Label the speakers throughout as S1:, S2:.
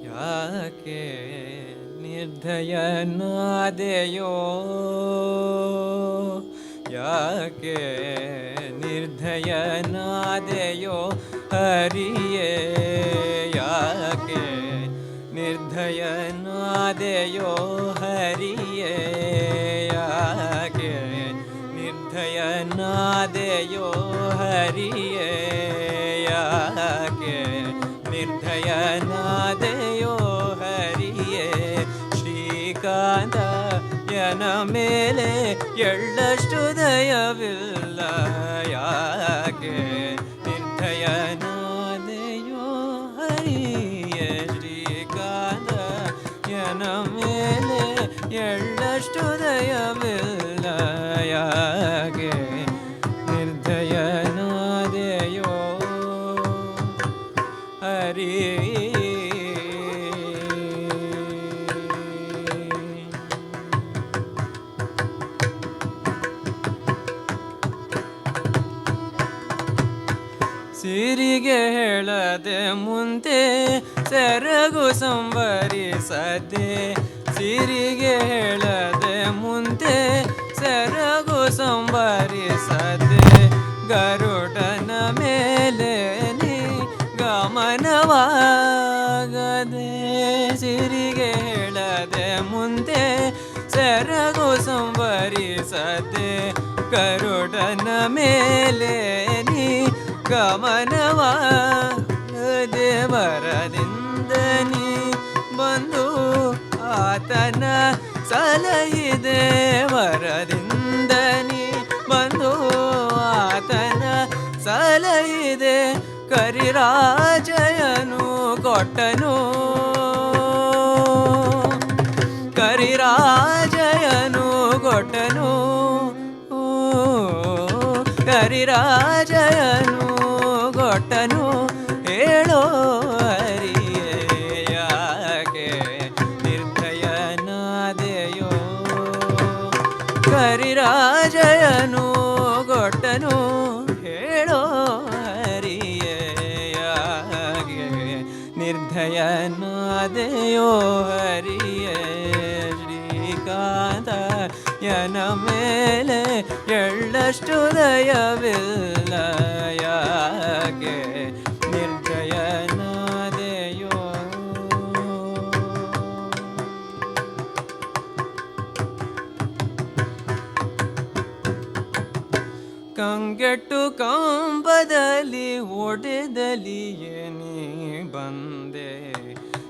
S1: ಯಾಕೆ ನಿರ್ದಯನಾದೆಯೋ, ಯಾಕೆ ನಿರ್ದಯನಾದೆಯೋ ಹರಿಯೇ, ಯಾಕೆ ನಿರ್ದಯನಾದೆಯೋ ಹರಿಯೇ, ಯಾಕೆ ನಿರ್ದಯನಾದೆಯೋ ಹರಿಯೇ, ಯಾಕೆ ನಿರ್ದಯನಾದೆಯೋ ಹರಿಯೇ. ಶ್ರೀಕಾಂತ ಯನ ಮೇಲೆ ಎಳ್ಳಷ್ಟು ದಯವಿಲ್ಲ, ಯಾಕೆ ನಿರ್ದಯನಾದೆಯೋ ಹರಿಯೇ. ಶ್ರೀಕಾಂತ ಯನ ಮೇಲೆ ಎಳ್ಳಷ್ಟು ದಯವಿಲ್ಲ, ಯಾಕೆ ನಿರ್ದಯನಾದೆಯೋ ಹರಿ. ಸಿರಿಗೆ ಹೇಳದೆ ಮುಂದೆ ಸೆರಗು ಸಂವರಿಸದೆ, ಸಿರಿಗೆ ಹೇಳದೆ ಮುಂದೆ ಸೆರಗು ಸಂವರಿಸದೆ, ಗರುಡನ ಮೇಲೆ ನೀ ಗಮನವಾಗದೆ, ಸಿರಿಗೆ ಹೇಳದೆ ಮುಂದೆ ಸೆರಗು ಸಂವರಿಸದೆ, ಗರುಡನ ಮೇಲೆ ನೀ ಗಮನವಾಗದೆ, ವರದಿಂದ ನೀ ಬಂದು ಆತನ ಸಲಹಿದೆ, ವರದಿಂದ ನೀ ಬಂದು ಆತನ ಸಲಹಿದೆ, ಕರಿರಾಜಯನು ಕೊಟ್ಟನು, ಕರಿರಾಜಯನು ಕೊಟ್ಟನು, ಕರಿರಾಜಯನು ಕೊಟ್ಟನು, ಹೇಳೋ ಹರಿಯೇ. ಯಾಕೆ ನಿರ್ದಯನಾದೆಯೋ, ಕರಿರಾಜಯನು ಕೊಟ್ಟನು, ಹೇಳೋ ಹರಿಯೇ. ಯಾಕೆ ನಿರ್ದಯನಾದೆಯೋ ಹರಿಯೇ. ಶ್ರೀಕಾಂತ ಯನ ಮೇಲೆ ಎಳ್ಳಷ್ಟು ದಯವಿಲ್ಲ, ಯಾಕೆ ನಿರ್ದಯನಾದೆಯೋ. ಕಂಗೆಟ್ಟು ಕಂಬದಲ್ಲಿ ಒಡೆದಲಿಯೇ ನೀ ಬಂದೆ,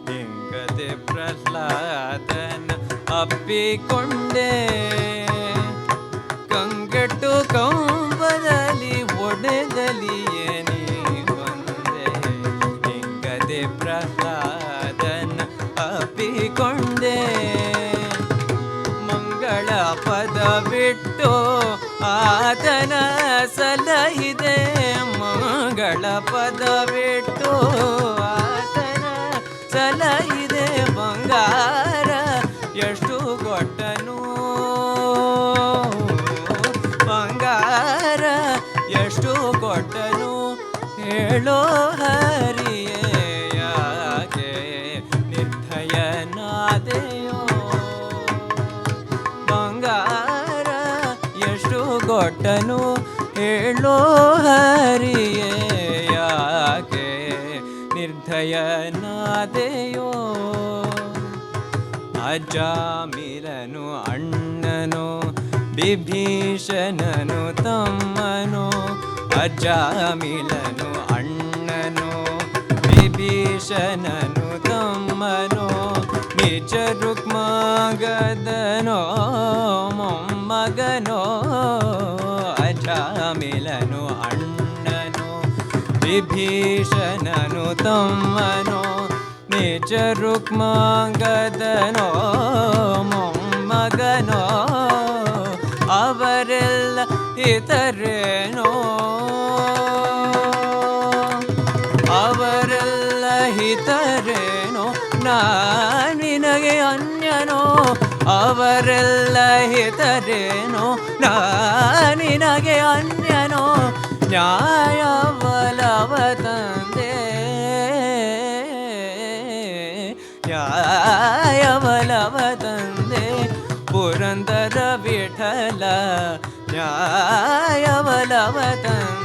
S1: ಹಿಂಗದೆ ಪ್ರಹ್ಲಾದನ ಅಪ್ಪಿಕೊಂಡೆ, ಕಂಗೆಟ್ಟು ಕಂಬದಲ್ಲಿ ಒಡೆದಲಿಯೇ ನೀ ಬಂದೆ, ಹಿಂಗದೆ ಪ್ರಹ್ಲಾದನ ಅಪ್ಪಿಕೊಂಡೆ, ಮಂಗಳ ಪದ ಬಿಟ್ಟು ಆತನ ಸಲಹಿದೆ, ಮಂಗಳ ಪದ ಬಿಟ್ಟು ಆತನ ಸಲಹಿದೆ, ಬಂಗಾರ ಎಷ್ಟು ಕೊಟ್ಟನು, ಬಂಗಾರ ಎಷ್ಟು ಕೊಟ್ಟನು, ಹೇಳೋ ಹರಿಯೇ. ಯಾಕೆ ನಿರ್ದಯನಾದೆಯೋ, ಬಂಗಾರ ಎಷ್ಟು ಕೊಟ್ಟನು, ಹೇಳೋ ಹರಿಯೇ. ಯಾಕೆ ನಿರ್ದಯನಾದೆಯೋ. ಅಜಾಮಿಲನು ಅಣ್ಣನು, ವಿಭೀಷಣನು ತಮ್ಮನು, ಅಜಾಮಿಲನು ಅಣ್ಣನು, ವಿಭೀಷಣನು ತಮ್ಮನು, ನಿಜ ರುಕ್ಮಾಂಗದನೋ ಮೊಮ್ಮಗನೋ, ಅಜಾಮಿಲನು ಅಣ್ಣನು, ವಿಭೀಷಣನು ತಮ್ಮನು, ನಿಜ ರುಕ್ಮಾಂಗದನೋ ಮೊಮ್ಮಗನೋ, ಅವರೆಲ್ಲ ಹಿತರೇನೋ, ಅವರೆಲ್ಲ ಹಿತರೇನೋ, ನಿನಗೆ ಅನ್ಯನೋ, ಅವರೆಲ್ಲ ಹಿತರೇನೋ, ನಿನಗೆ ಅನ್ಯನೋ, ನ್ಯಾಯವಲವ ತಂದೆ ನ್ಯಾಯವಲವ ತಂದೆ ಪುರಂದರ ವಿಠಲ ನ್ಯಾಯವಲವ ತಂದೆ